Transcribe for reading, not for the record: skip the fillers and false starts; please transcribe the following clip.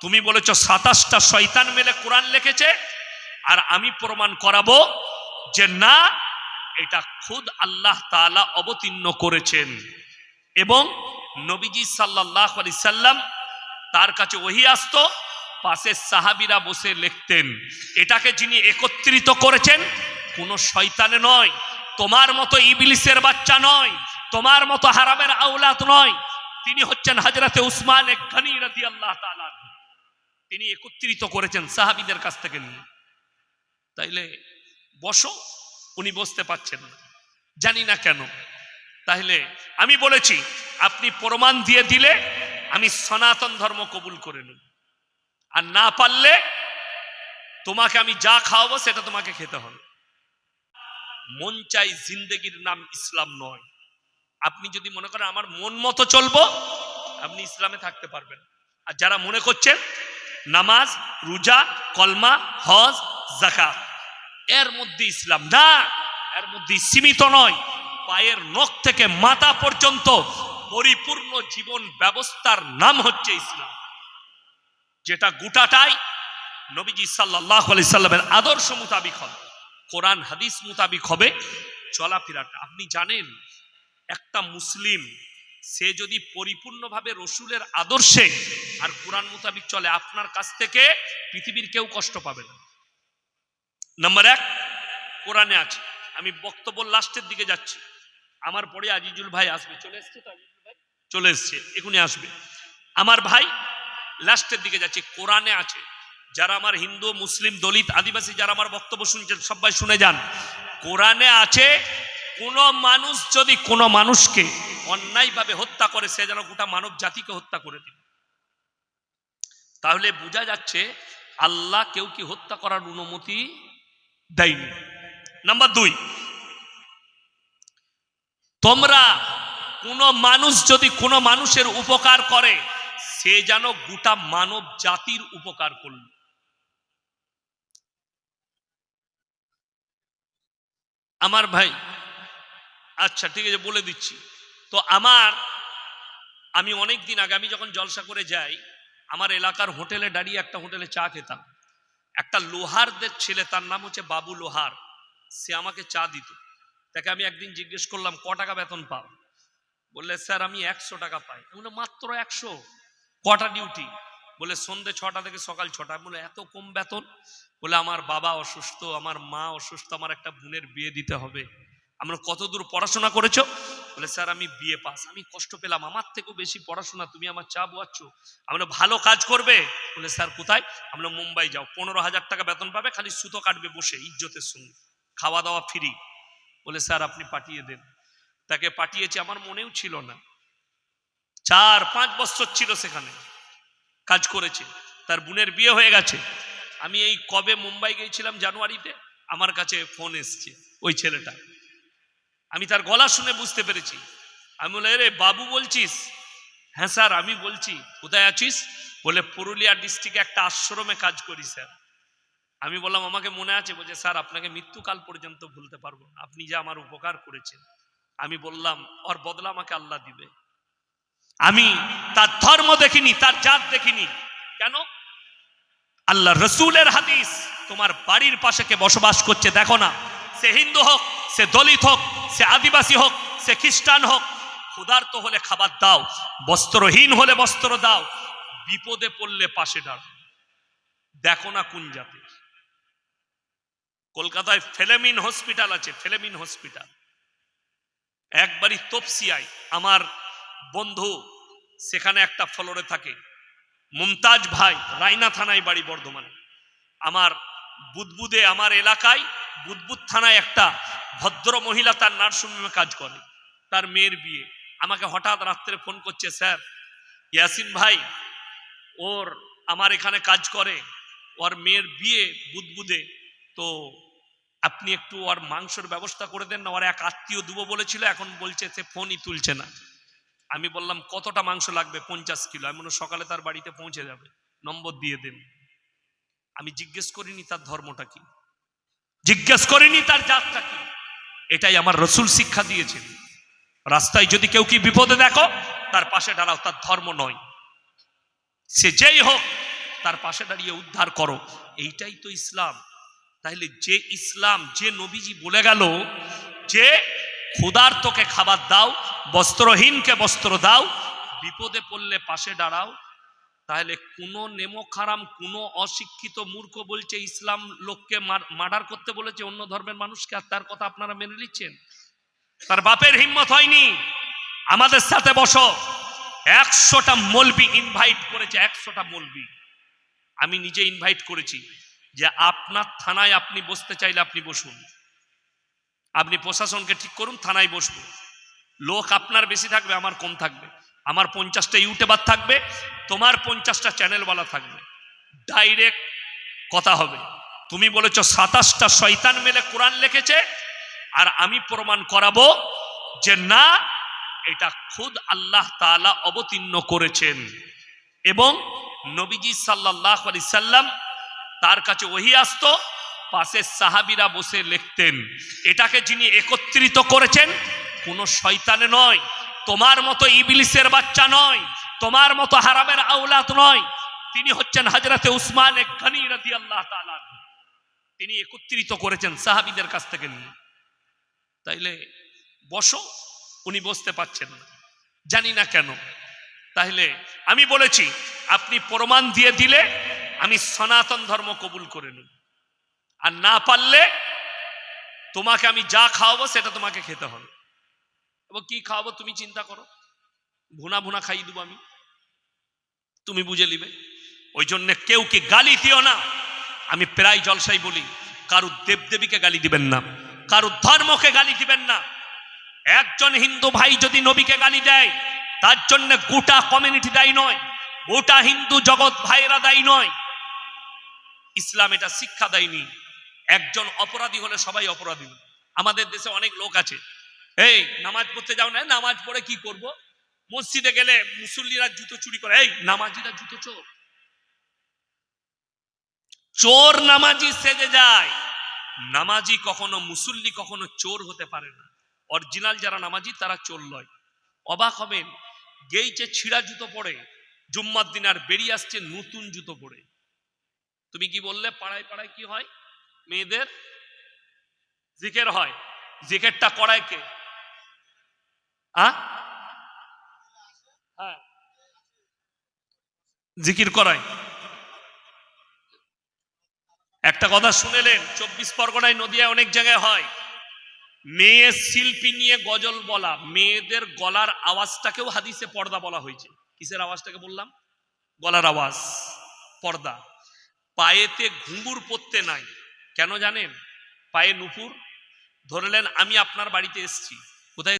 তুমি বলেছ 27টা শয়তান মিলে কোরআন লিখেছে, আর আমি প্রমাণ করাবো যে না, এটা খুদ আল্লাহ তাআলা অবতীর্ণ করেছেন। এবং নবীজি সাল্লাল্লাহু আলাইহি সাল্লাম, তার কাছে ওহী আসতো, পাশে সাহাবীরা বসে লিখতেন। এটাকে যিনি একত্রিত করেছেন কোন শয়তানে নয়, তোমার মতো ইবলিসের বাচ্চা নয়, তোমার মতো হারামের আওলাদ নয়, তিনি হচ্ছেন হযরতে উসমান গনি রাদিয়াল্লাহু তাআলা। তিনি একত্রিত করেছেন সাহাবীদের কাছ থেকে নিয়ে। তাইলে বসো, উনি বসতে পারছেন না, জানি না কেন। তাহলে আমি বলেছি আপনি প্রমাণ দিয়ে দিলে আমি সনাতন ধর্ম কবুল করে নেব, আর না পারলে তোমাকে আমি যা খাওয়াবো সেটা তোমাকে খেতে হবে। মন চাই জিন্দেগির নাম ইসলাম নয়। আপনি যদি মনে করেন আমার মন মতো চলবো, আপনি ইসলামে থাকতে পারবেন। আর যারা মনে করছেন নামাজ, রোজা, কলমা, হজ, যাকাত এর মধ্যে ইসলাম, না, এর মধ্যে সীমিত নয়। পায়ের নখ থেকে মাথা পর্যন্ত পরিপূর্ণ জীবন ব্যবস্থার নাম হচ্ছে ইসলাম, যেটা গোটাটাই নবীজি সাল্লাল্লাহু আলাইহি সাল্লামের আদর্শ মোতাবিক হবে, কোরআন হাদিস মোতাবিক হবে চলাফেরাটা। আপনি জানেন একটা মুসলিম সে যদি পরিপূর্ণভাবে রসুলের আদর্শে আর কোরআন মোতাবিক চলে, আপনার কাছ থেকে পৃথিবীর কেউ কষ্ট পাবে না। নাম্বার 1 কোরআনে আছে। আমি বক্তব্য লাস্টের দিকে যাচ্ছি, আমার পরে আজিজুল ভাই আসবে, চলে এসছে তো, আজিজুল ভাই চলে এসছে, এখনই আসবে আমার ভাই। লাস্টের দিকে যাচ্ছি, কোরআনে আছে। যারা আমার হিন্দু, মুসলিম, দলিত, আদিবাসী যারা আমার বক্তব্য শুনছেন সবাই শুনে যান, কোরআনে আছে কোন মানুষ যদি কোন মানুষকে অন্যায়ভাবে হত্যা করে, সে যেন গোটা মানব জাতিকে হত্যা করে দিবে। তাহলে বোঝা যাচ্ছে আল্লাহ কেউ কি হত্যা করার অনুমতি দেয়নি। নাম্বার 2, তোমরা কোন মানুষ যদি কোন মানুষের উপকার করে, সে যেন গোটা মানব জাতির উপকার করল। আমার ভাই, আচ্ছা ঠিক আছে বলে দিচ্ছি। তো আমি অনেক দিন আগে, আমি যখন জলসা করে যাই, আমার এলাকার হোটেলে দাঁড়িয়ে একটা হোটেলে চা খেতাম। একটা লোহারদের ছেলে, তার নাম হচ্ছে বাবু লোহার, সে আমাকে চা দিত। তাকে আমি একদিন জিজ্ঞেস করলাম ক টাকা বেতন পাও? বললে স্যার আমি 100 টাকা পাই। বলে মাত্র 100? কটা ডিউটি? বলে সন্ধ্যে 6টা থেকে সকাল 6টা। বলে এত কম বেতন? বলে আমার বাবা অসুস্থ, আমার মা অসুস্থ, আমার একটা বোনের বিয়ে দিতে হবে। আমরা কত দূর পড়াশোনা করেছো? বলে স্যার আমি বিএ পাস। আমি কষ্ট পেলাম, আমার থেকেও বেশি পড়াশোনা, তুমি আমার চা বোয়াচ্ছ। আমরা ভালো কাজ করবে? বলে স্যার কোথায়? আমরা মুম্বাই যাও, 15,000 টাকা বেতন পাবে, খালি সুতো কাটবে বসে ইজ্জতের সঙ্গে, খাওয়া দাওয়া ফ্রি। বলে স্যার আপনি পাঠিয়ে দেন। তাকে পাঠিয়েছে, আমার মনেও ছিল না। 4-5 বছর ছিল সেখানে কাজ করেছে, তার বোনের বিয়ে হয়ে গেছে। আমি এই কবে মুম্বাই গিয়েছিলাম, জানুয়ারিতে, আমার কাছে ফোন এসছে ওই ছেলেটা। আমি তার গলা শুনে বুঝতে পেরেছি। আমি বলে রে বাবু বলছিস? হ্যাঁ স্যার আমি বলছি। কোথায় আছিস? বলে পুরুলিয়া ডিস্ট্রিক্টে একটা আশ্রমে কাজ করি স্যার। আমি বললাম আমাকে মনে আছে? বলছে স্যার আপনাকে মৃত্যুকাল পর্যন্ত ভুলতে পারবো না, আপনি যে আমার উপকার করেছেন। আমি বললাম ওর বদলা আমাকে আল্লাহ দিবে। আমি তার ধর্ম দেখিনি, তার জাত দেখিনি। কেন? আল্লাহ রসুলের হাদিস, তোমার বাড়ির পাশে কে বসবাস করছে দেখো না, সে হিন্দু হোক, সে দলিত হোক, সে আদিবাসী হোক, সে খ্রিস্টান হোক, ক্ষুধার্ত হলে খাবার দাও, বস্ত্রহীন হলে বস্ত্র দাও, বিপদে পড়লে পাশে দাঁড়াও। দেখো না কোন জাতির। কলকাতায় ফেলেমিন হসপিটাল আছে, ফেলেমিন হসপিটাল। একবারই তপসিয়ায় আমার বন্ধু সেখানে একটা ফ্লোরে থাকে, মুমতাজ ভাই, রায়না থানায় বাড়ি, বর্ধমানে। আমার বুদবুদে, আমার এলাকায় বুদবুদ থানায় একটা ভদ্র মহিলা তার নার্সিংহোমে কাজ করে, তার মেয়ের বিয়ে। আমাকে হঠাৎ রাত্রে ফোন করছে, স্যার ইয়াসিন ভাই ওর আমার এখানে কাজ করে, ওর মেয়ের বিয়ে বুদবুদে, তো আপনি একটু ওর মাংসের ব্যবস্থা করে দেন না, ওর এক আত্মীয় দেবো বলেছিল, এখন বলছে সে ফোনই তুলছে না। আমি বললাম কতটা মাংস লাগবে? 50 কিলো। আমি বললাম সকালে তার বাড়িতে পৌঁছে যাবে, নম্বর দিয়ে দেন। আমি জিজ্ঞেস করিনি তার ধর্মটা কি, জিজ্ঞেস করিনি তার জাতটা কি। এটাই আমার রসুল শিক্ষা দিয়েছেন। রাস্তায় যদি কেউ কি বিপদে দেখো, তার পাশে দাঁড়াও, তার ধর্ম নয়, সে যেই হোক। তার পাশে দাঁড়িয়ে উদ্ধার করো। এইটাই তো ইসলাম। তাহলে যে ইসলাম, যে নবীজি বলে গেল যে ক্ষুধার্তকে খাবার দাও, বস্ত্রহীনকে বস্ত্র দাও, বিপদে পড়লে পাশে দাঁড়াও, তাহলে কোনো নেমক হারাম, কোনো অশিক্ষিত মূর্খ বলছে ইসলাম লোককে মার্ডার করতে বলেছে অন্য ধর্মের মানুষকে, আর তার কথা আপনারা মেনে নিচ্ছেন? তার বাপের হিম্মত হয়নি। আমাদের সাথে বসো। 100টা মৌলবি ইনভাইট করেছে, 100টা মৌলবি। আমি নিজে ইনভাইট করেছি যে আপনার থানায় আপনি বসতে চাইলে আপনি বসুন, আপনি প্রশাসনকে ঠিক করুন, থানায় বসবো। লোক আপনার বেশি থাকবে, আমার কম থাকবে। আমার 50টা ইউটিউবার থাকবে, তোমার 50টা চ্যানেলওয়ালা থাকবে। ডাইরেক্ট কথা হবে। তুমি বলেছো 27টা শয়তান মেলে কোরআন লিখেছে, আর আমি প্রমাণ করাবো যে না, এটা খুদ আল্লাহ তাআলা অবতীর্ণ করেছেন। এবং নবীজি সাল্লাল্লাহু আলাইহি সাল্লাম, তার কাছে ওহী আসতো, পাশে সাহাবীরা বসে লিখতেন। এটাকে যিনি একত্রিত করেছেন কোন শয়তানে নয়, তোমার মতো ইবলিসের বাচ্চা নয়, তোমার মতো হারামের আওলাদ নয়। তিনি হচ্ছেন হযরতে উসমান গনি রাদিয়াল্লাহু তাআলা। তিনি একত্রিত করেছেন সাহাবীদের কাছ থেকে নিয়ে। তাইলে বসো, উনি বসতে পারছেন না, জানি না কেন। তাহলে আমি বলেছি আপনি প্রমাণ দিয়ে দিলে আমি সনাতন ধর্ম কবুল করে নেব, আর না পারলে তোমাকে আমি যা খাওয়াবো সেটা তোমাকে খেতে হবে। এবং কি খাওয়াবো তুমি চিন্তা করো, ভুনা ভুনা খাইয়ে দেবো আমি, তুমি বুঝে নিবে। ওই জন্য কেউ কি গালি দিও না। আমি প্রায় জলসাই বলি, কারু দেবদেবীকে গালি দিবেন না, কারু ধর্মকে গালি দিবেন না। একজন হিন্দু ভাই যদি নবীকে গালি দেয়, তার জন্য গোটা কমিউনিটি দায়ী নয়, গোটা হিন্দু জগৎ ভাইরা দায়ী নয়। ইসলাম এটা শিক্ষা দেয়নি। একজন অপরাধী হলে সবাই অপরাধী। আমাদের দেশে অনেক লোক আছে, এই নামাজ পড়তে যাও না, নামাজ পড়ে কি করব? মসজিদে গেলে মুসল্লিরা জুতো চুরি করে, এই নামাজিরা জুতো চোর। চোর নামাজি সেজে যায়। নামাজি কখনো, মুসল্লি কখনো চোর হতে পারে না। অরিজিনাল যারা নামাজি তারা চোর নয়। অবাক হবেন, গেইছে ছিঁড়া জুতো পরে জুম্মার দিন, আর বেরিয়ে আসছে নতুন জুতো পরে। তুমি কি বললে পাড়ায় পাড়ায় কি হয়? মেয়েদের জিকের হয়। জিকেরটা করায় কে? হ্যাঁ, জিকির করায়। একটা কথা শুনেলেন, 24 পরগনায়, নদিয়ায় অনেক জায়গায় হয়। মেয়ে শিল্পী নিয়ে গজল বলা, মেয়েদের গলার আওয়াজটাকেও হাদিসে পর্দা বলা হয়েছে। কিসের আওয়াজটাকে বললাম? গলার আওয়াজ, পর্দা। পায়েতে ঘুঙুর পরতে নাই, কেন জানেন? পায়ে নুপুর। ধরলেন আমি আপনার বাড়িতে এসছি, কোথায়